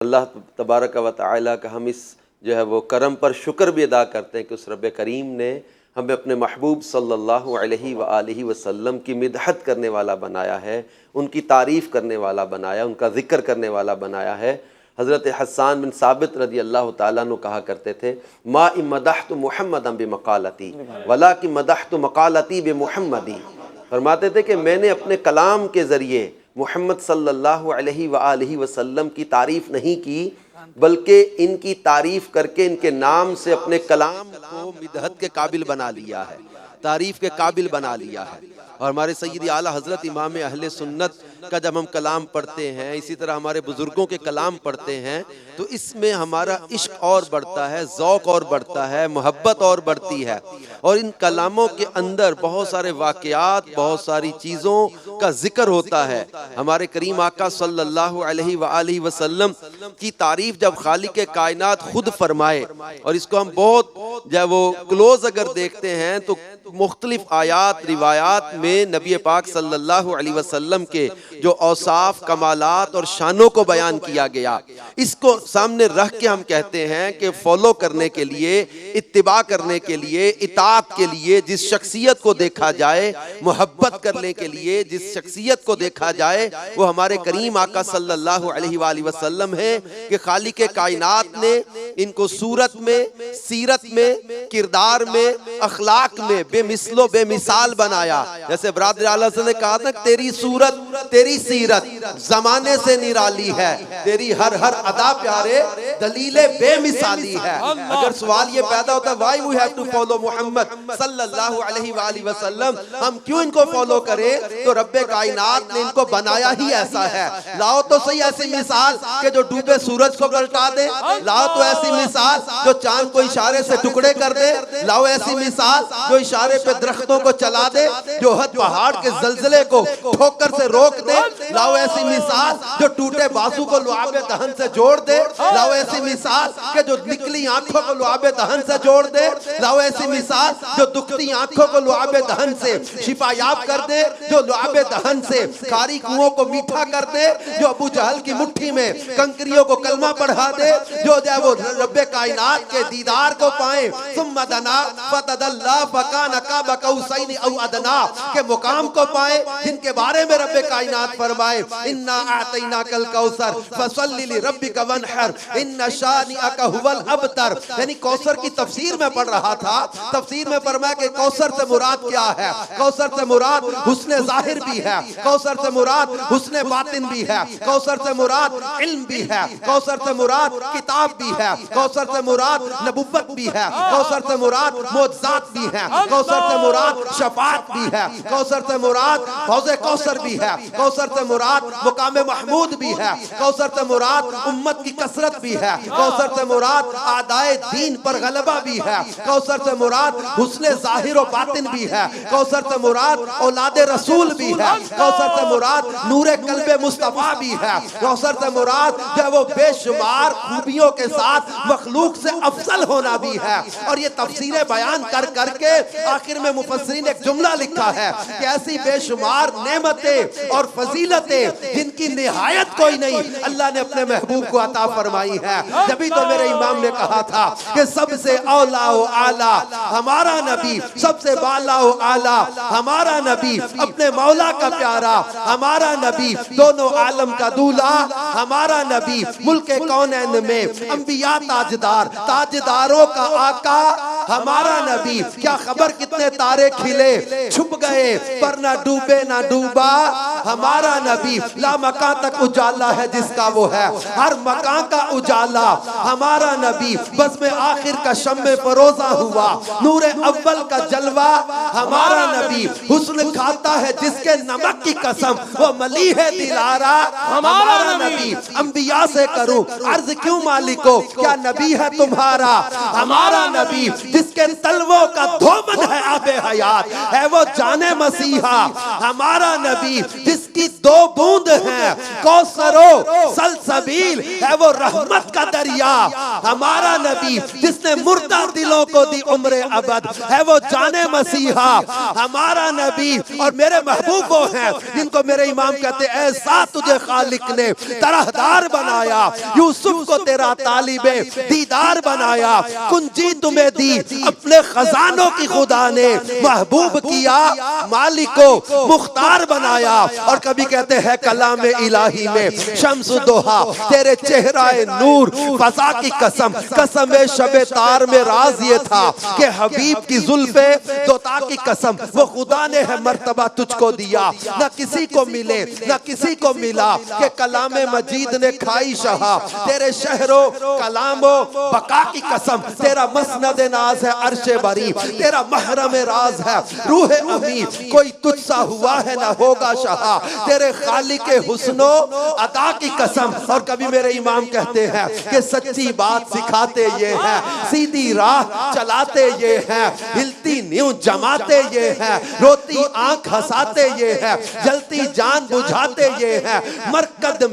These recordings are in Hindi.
अल्लाह तबारक व तआला का हम इस जो है वो करम पर शुक्र भी अदा करते हैं कि उस रब करीम ने हमें अपने महबूब सल्लल्लाहु अलैहि व आलिहि वसल्लम की मिदहत करने वाला बनाया है, उनकी तारीफ़ करने वाला बनाया, उनका ज़िक्र करने वाला बनाया है। हज़रत हस्सान बिन साबित रज़ी अल्लाह ताला अन्हु कहा करते थे, मा मदहतु मुहम्मदन बिमक़ालती वला कि मदहतु मक़ालती बिमुहम्मदी। फरमाते थे कि मैंने अपने कलाम के ज़रिए मुहम्मद सल्लल्लाहु अलैहि व आलिहि वसल्लम की तारीफ़ नहीं की, बल्कि इनकी तारीफ़ करके इनके नाम से अपने कलाम को मिदहत के काबिल बना लिया है, तारीफ़ के काबिल बना लिया है। और हमारे सय्यद आला हज़रत इमाम अहले सुन्नत का जब हम कलाम पढ़ते हैं, इसी तरह हमारे बुज़ुर्गों के कलाम पढ़ते हैं, तो इसमें हमारा इश्क और बढ़ता है, ज़ौक़ और बढ़ता है, मोहब्बत और बढ़ती है। और इन कलामों के अंदर बहुत सारे वाक़यात, बहुत सारी चीज़ों का ज़िक्र होता है। हमारे करीम आका सल्लल्लाहु अलैहि व आलिहि वसल्लम की तारीफ़ जब खालिक़ कायनात खुद फरमाए, और इसको हम बहुत जब वो क्लोज अगर देखते हैं तो मुख्तलिफ आयात रिवायात में नबी पाक सल्लल्लाहु अलैहि वसल्लम के जो औसाफ, कमालात और शानों को बयान किया गया, इसको सामने रख के हम कहते हैं कि फॉलो करने के लिए, इत्तिबा करने के लिए, इताअत के लिए जिस शख्सियत को देखा जाए, मोहब्बत करने के लिए जिस शख्सियत को देखा जाए, वो हमारे करीम आका सल्लल्लाहु अलैहि वसल्लम है कि खालिक़ कायनात ने इनको सूरत में, सीरत में, किरदार में, अखलाक में बेमिसलो बेमिसाल बनाया। जैसे बरादर आला ने कहा था, तेरी सूरत, तेरी सीरत जमाने से निराली है, तेरी हर हर अदा प्यारे दलीले बेमिसाली है। अगर सवाल ये पैदा होता है, why we have to follow Mohammad सल्लल्लाहु अलैहि वसल्लम, हम क्यों इनको फॉलो करें? तो रब्बे कायनात ने इनको बनाया ही ऐसा है। लाओ तो सही ऐसी मिसाल कि जो डूबे सूरज को पलटा दे, लाओ तो ऐसी मिसाल जो चांद को इशारे से टुकड़े कर दे, लाओ ऐसी मिसाल जो इशारे पे दरख्तों को चला दे, जो हद पहाड़ के जलजले को ठोकर से रोक दे, लाओ ऐसी मिसाल जो टूटे बाजू को लुआबे दहन से जोड़ दे, लाओ ऐसी मिसाल के जो निकली आंखों को लुआबे दहन से जोड़ दे, लाओ ऐसी मिसाल जो दुखती आंखों को लुआबे दहन से शिफायाब कर दे, जो लुआबे दहन से खारी कुओं को मीठा कर दे, जो अबू जहल की मुट्ठी में कंकरियों को कलमा पढ़ा दे, जो वो रब्बे कायनात के दीदार को पाए, सुम्मा दना फतदल्ला फकान काब कौसैन औ अदना के मुकाम को पाए, जिनके बारे में रब्बे कायनात फरमाए, इन्ना आतैना कल कौसर फसल्लि लिरब्बिका वनहर इन्ना शानिअका हुवल अबतर। यानी कौसर की तफसीर में पढ़ रहा था, तफसीर में फरमाया कि कौसर से मुराद क्या है? कौसर से मुराद हुस्न जाहिर भी है, कौसर से मुराद हुस्न बातिन भी है, कौसर से मुराद इल्म भी है, कौसर से मुराद किताब भी है, कौसर से मुराद नबुव्वत भी है, कौसर से मुराद मोअज़्ज़ात भी है, कौसर से मुराद शफाअत भी है, कौसर से मुराद हौज़े कौसर भी है, कौसर से मुराद मुकाम महमूद भी है, कौसर से मुराद उम्मत की कसरत भी है, कौसर से मुराद आदाए दीन पर गलबा भी है, कौसर से मुराद हुस्न ज़ाहिर व बातिन भी है, कौसर से मुराद औलाद रसूल भी है, कौसर से मुराद नूरे कल्बे मुस्तफा भी है, कौसर से मुराद जो वो बेशुमार खूबियों के साथ मखलूक से अफजल होना भी है। और ये तफसीरें बयान कर करके आखिर में मुफस्सिरीन एक जुमला लिखा है कि ऐसी बेशुमार नेमतें और फजीलतें जिनकी निहायत कोई नहीं, अल्लाह ने अपने महबूब को अता फरमाई है। जभी तो मेरे इमाम ने कहा था कि सबसे औला व आला हमारा नबी, सबसे बाला व आला हमारा नबी, अपने मौला का प्यारा हमारा नबी, दोनों आलम का दूल्हा हमारा नबी, मुल्के कौनैन में अंबिया ताजदार, ताजदारों का आका हमारा नबी। क्या खबर कितने तारे खिले छुप गए पर ना डूबे ना डूबा हमारा नबी। ला मकां तक उजाला है जिसका वो है, हर मकां का उजाला हमारा नबी। बस में आखिर का शम्मे फरोजा हुआ, नूरे अव्वल का जलवा हमारा नबी। हुस्न खाता है जिसके नमक की कसम, वो मली है दिलारा हमारा नबी। अंबिया से करूं अर्ज क्यों मालिको, क्या नबी है तुम्हारा हमारा नबी। जिसके तलवों का धोमन है आबे हयात, है वो जाने मसीहा हमारा नबी। जिस जिसकी 2 बूंद है, कौसरो सलसबील है वो रहमत का दरिया। हमारा नबी जिसने मुर्दा दिलों को दी उम्र अबद है वो जाने मसीहा। हमारा नबी और मेरे महबूब वो हैं जिनको मेरे इमाम कहते हैं ऐसा तुझे खालिक ने तरहदार बनाया, यूसुफ को तेरा तालिबे दीदार बनाया, कुंजी तुम्हें दी अपने खजानों की खुदा ने, महबूब किया मालिको मुख्तार बनाया। और कभी कहते हैं कलाम इलाही में शम्सुद्दोहा तेरे चेहराए नूर फजा की कसम, कसम शबे तार में राज ये था कि हबीब की जुल्फे दोता की कसम, वो खुदा ने है मर्तबा तुझको दिया, न किसी को मिले न किसी को मिला कि कलाम मजीद ने खाई शहा। तेरे शहरों कलामो बका की कसम, तेरा मसनद नाज है अर्शे बरी, तेरा महरम राज है रूह अमी, कोई तुझसा हुआ है ना होगा शहा। तेरे खालिक हुस्नो अदा की कसम। और कभी मेरे इमाम कहते हैं कि सच्ची बात सिखाते ये हैं, सीधी राह चलाते ये हैं, हिलती न्यू जमाते ये हैं, रोती आंख हंसाते ये हैं, जलती जान बुझाते ये हैं। मरकद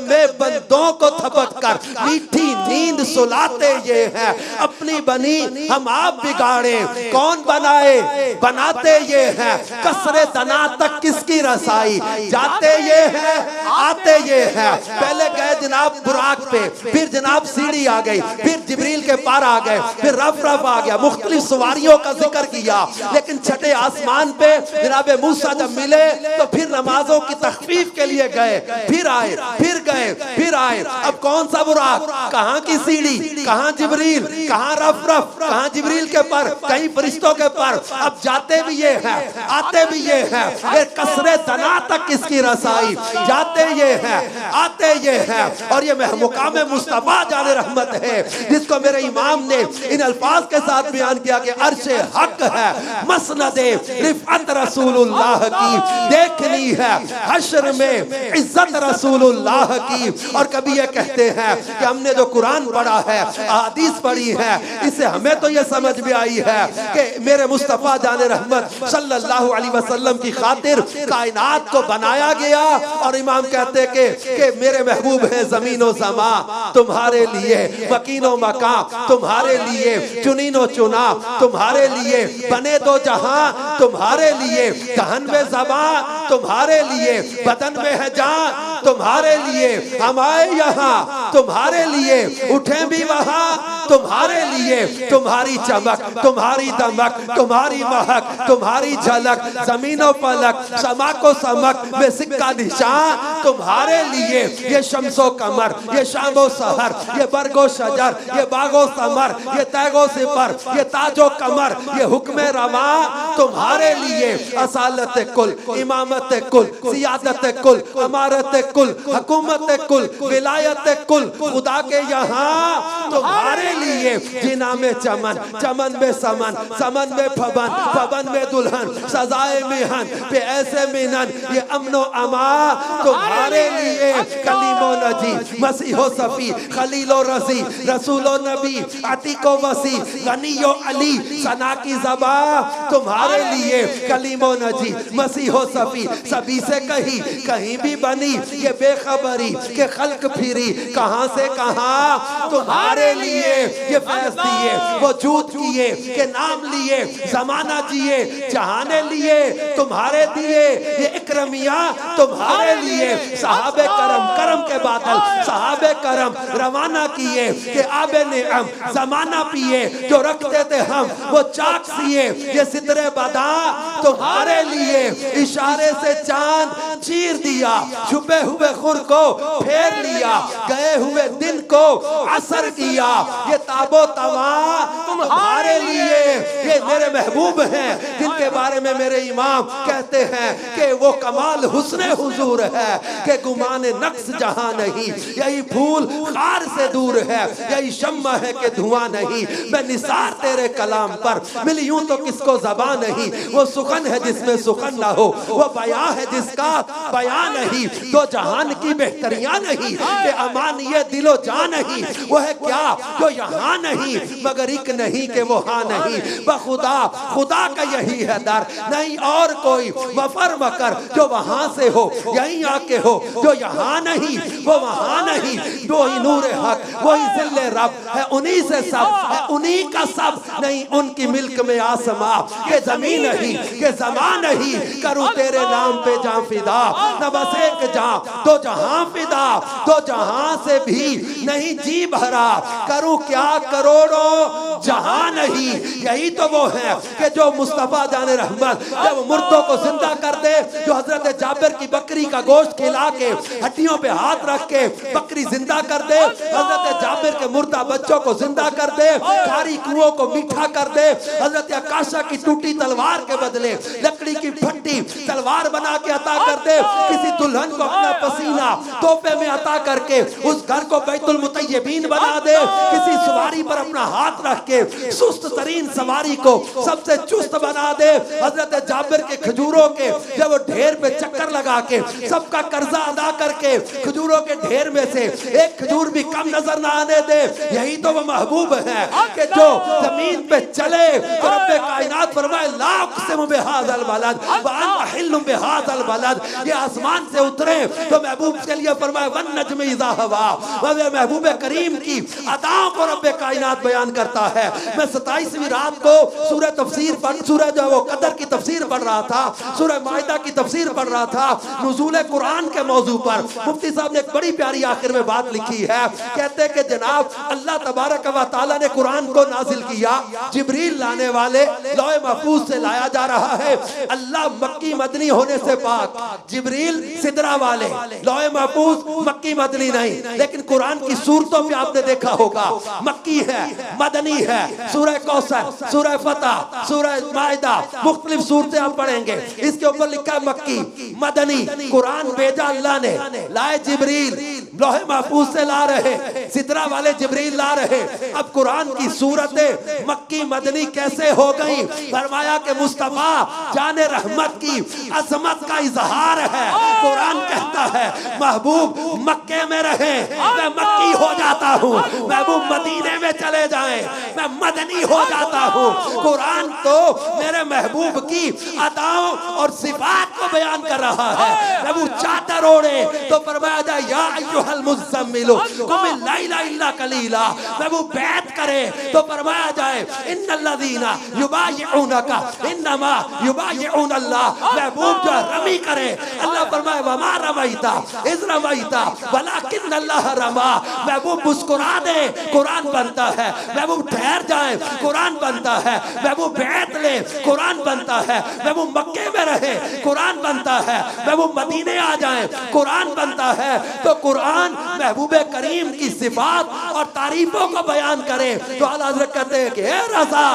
में बंदों को थपक कर मीठी नींद सुलाते ये हैं। अपनी बनी हम आप बिगाड़े कौन बनाए, बनाते ये हैं। कसरे तना तक किसकी रसाई, जाते ये हैं आते ये हैं। पहले गए जनाब बुराक पे, फिर जनाब सीढ़ी आ गई, फिर जिब्रील के पार आ गए, फिर रफ आ गया, मुख्तलिफ सवारियों का जिक्र किया। लेकिन छठे आसमान पे जनाब मूसा जब मिले तो फिर नमाजों की तखफीफ के लिए गए, फिर आए, फिर गए, फिर आए। अब कौन सा बुराक, कहां की सीढ़ी, कहां जिब्रील, कहां रफ, कहां जिब्रील के पर, कहीं फरिश्तों के पर। अब जाते भी ये हैं आते भी ये हैं, फिर कसरे तना तक किसकी रसाई, जाते ये हैं आते ये हैं। और ये मुकाम मुस्तफा जाने रहमत है जिसको मेरे इमाम ने इन अल्फाज के साथ बयान किया कि अर्शे हक है, मसनदे रिफअत रसूलुल्लाह की देखनी है, हश्र में इज्जत रसूलुल्लाह की। और कभी ये कहते हैं कि हमने जो कुरान पढ़ा है, हदीस पढ़ी है, इससे हमें तो ये समझ में आई है कि मेरे मुस्तफा जाने रहमत सल्लल्लाहु अलैहि वसल्लम की खातिर कायनात को बनाया गया। और इमाम कहते कि मेरे महबूब हैं ज़मीनो ज़मा तुम्हारे लिए, मकीनो मका तुम्हारे लिए, चुनीनो चुना तुम्हारे लिए, बने दो जहां तुम्हारे लिए, दहन में ज़बा तुम्हारे लिए, बदन में है जान तुम्हारे लिए, हम आए यहाँ तुम्हारे लिए, उठे भी वहां तुम्हारे लिए। तुम्हारी चमक तुम्हारी दमक तुम्हारी महक तुम्हारी झलक, जमीनो पलक समा को समक में सिक्का निशान तुम्हारे लिए। ये शम्सो कमर, ये शामो सहर, ये बरगो शजर, ये बागो समर, ये तैगो सिपर, ये ताजो कमर, ये हुक्म रवा तुम्हारे लिए। असालत कुल, इमामत कुल, सियादत कुल, अमारत कुल, हुकूमत कुल, विलायत कुल, खुदा के यहाँ तुम्हारे लिए। जिना में चमन, चमन में समन, समन में फबन, फबन में दुल्हन, सजाए मिहन पे ऐसे मिनन, ये अमनो अमा तुम्हारे लिए। कलीमो नजी मसीहो सफी खलीलो रजी रसूलो नबी अतीको वसी गनीयो अली सना की ज़बा तुम्हारे लिए। कलीमो नजी मसीहो सफी सभी से कहीं भी बनी ये बेखबरी के खल्क फिरी कहां से कहां तुम्हारे लिए। ये फैज दिए वो जूत किए के नाम लिए, जमाना जिए जहाने लिए तुम्हारे दिए। ये इकरमिया तुम्हारे लिए। सहाबे करम, करम के बादल सहाबे करम रवाना किए कि आबे नेअम जमाना पिए, जो रखते थे हम वो चाक सिए। ये सिदरे बदा तुम्हारे लिए। इशारे से चांद चीर दिया, छुपे हुए खुर को फेर लिया, गए हुए दिन को असर किया। ये ताबो तवा तुम्हारे लिए। ये मेरे महबूब हैं जिनके बारे में मेरे इमाम कहते हैं कि वो कमाल हुस्ने हुजूर है कि गुमाने नक्स जहां नहीं। यही फूल खार से दूर है, यही शम्मा है कि धुआं नहीं। मैं निसार तेरे कलाम पर मिली यूं तो किसको ज़बान नहीं। वो सुखन है जिसमें सुखन ना हो, वो बयां है जिसका बयान नहीं, दो जहान की बेहतरियां नहीं, कि अमान ये दिलो जान नहीं, वो है क्या जो यहाँ नहीं मगर एक नहीं के वो हाँ नहीं, बखुदा खुदा का यही है दर, नहीं और कोई मफर मकर जो वहां से हो यहीं आके हो, जो यहाँ नहीं वो वहां नहीं, वही नूर हक वही जिल्ले रब है, उन्हीं से सब है, उन्हीं का सब नहीं, उनकी मिल्क में आसमां के जमीन नहीं, के जमान नहीं, करूं तेरे नाम पे जां फिदा, न बस एक जां दो जहां फिदा, दो जहां से भी नहीं जी भरा, करूं क्या करोड़ों जहां नहीं। यही तो वो है कि जो मुस्तफा जाने रहमत जब मुर्दों को जिंदा कर दे, जो हजरत जाबिर की बकरी का गोश्त खिला के हड्डियों पे हाथ रख के बकरी जिंदा कर दे, हजरत जाबिर के मुर्दा बच्चों को जिंदा कर दे, खारी कुओं को मीठा कर दे, हजरत आकाशा की टूटी तलवार के बदले लकड़ी की फट्टी तलवार बना के अता कर दे, किसी दुल्हन को अपना पसीना तोहफे में अता करके उस घर को बैतुल मुतय्यबीन बना दे, किसी सवारी पर अपना हाथ रख के सुस्त तरीन सवारी को सबसे चुस्त बना दे, हजरत जाबिर के खजूरों के जब वो ढेर पे चक्कर लगा के सबका कर्जा अदा करके खजूरों के ढेर में से एक खजूर भी कम नजर ना आने दे। यही तो वो महबूब है कि जो जमीन पे चले तो रब्बे कायनात फरमाए ला उक़सिमु बिहाज़ल बलद व अन्ता हिल्लुम बिहाज़ल बलद, ये आसमान से उतरे तो महबूब के लिए फरमाए वन नज्मि इज़ा हवा, वह महबूब करीम की अदाओं को रब्बे कायनात बयान करता है। मैं 27वीं रात को सूरह तफसीर पढ़ सूरह जो वो कदर की तफसीर पढ़ रहा था, सूरह माइदा की तफसीर पढ़ रहा था, नुज़ूल कुरान के मौजू पर मुफ्ती साहब ने एक बड़ी प्यारी आखिर में बात लिखी है, कहते हैं कि जनाब अल्लाह तबारक व तआला ने कुरान को नाजिल किया, जिब्रील लाने वाले लौह महफूज से लाया जा रहा है, अल्लाह मक्की मदनी होने से पाक, जिब्रील सिदरा वाले, लौह महफूज मक्की मदनी नहीं, लेकिन कुरान की सूरतों पे आपने देखा होगा मक्की है मदनी है, सूरह कौसर, सूरह फतह, सूरह माइदा, मुख्तलिफ सूरतें आप पढ़ेंगे, इसके ऊपर लिखा है मक्की मदनी। कुरान भेजा अल्लाह ने, लाए जिब्रील लौह महफूज से ला रहे, सिदरा वाले जिब्रील ला रहे, अब कुरान की सूरतें मक्की मदनी कैसे हो गई? फरमाया कि मुस्तफा जाने रहमत की अजमत का इजहार है। कुरान कहता है महबूब मक्के में रहे मैं मक्की हो जाता हूँ, महबूब मदीने में चले जाएं मैं मदनी हो जाता हूँ। कुरान तो मेरे महबूब की अदाओं और सिफात को बयान कर रहा है। महबूब चादर ओढ़े तो फरमाया जाए या अय्युहल मुज़्ज़म्मिलु कुमिल लैला इल्ला कलीला, महबूब बैत करे तो फरमाया जाए इन्नल्लज़ीना युबायिऊनका इन्नमा युबायिऊनल्लाह, महबूब जो रमी करे अल्लाह फरमाए वमा रमैता इज़ रमैता वलाकिन्नल्लाह रमा, महबूब मुस्कुरा दे कुरान बनता है, महबूब ठहर जाए कुरान बनता है, महबूब बैत ले कुरान बनता है, महबूब मक्के में रहे कुरान बनता है, महबूब मदीने आ जाए कुरान बनता है। तो कुरान महबूब करीम की सिफात और तारीफों को बयान करे तो आला हज़रत कहते हैं कि ए रज़ा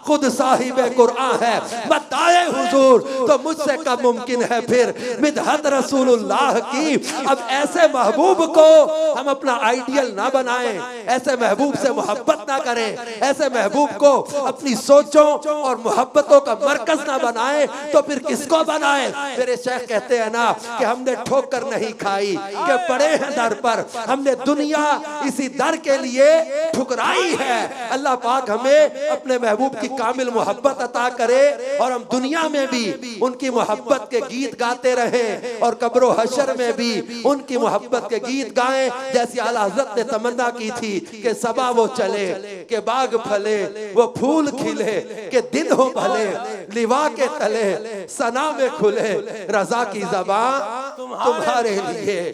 खुद साहिब कुरान है, बताए हुजूर तो मुझसे कब मुमकिन है फिर मिदहत रसूलुल्लाह की। अब ऐसे महबूब को हम अपना आइडियल ना बनाएं, ऐसे महबूब से मोहब्बत ना करें, ऐसे महबूब को अपनी सोचों और मोहब्बतों का मरकज ना बनाएं तो फिर किसको बनाएं? मेरे शेख कहते हैं ना कि हमने ठोकर नहीं खाई कि पड़े हैं दर पर, हमने दुनिया इसी दर के लिए ठुकराई है। अल्लाह पाक हमें अपने महबूब की कामिल मोहब्बत अता करे और हम दुनिया में भी उनकी मोहब्बत के गीत गाते रहें और कब्रो हशर में भी उनकी मोहब्बत के गीत गाएं, जैसी आला हज़रत ने तमन्ना की थी कि सबा वो चले के बाग फले वो फूल खिले के दिन हो भले लिवा के तले सना में खुले रज़ा की ज़बां तुम्हारे लिए।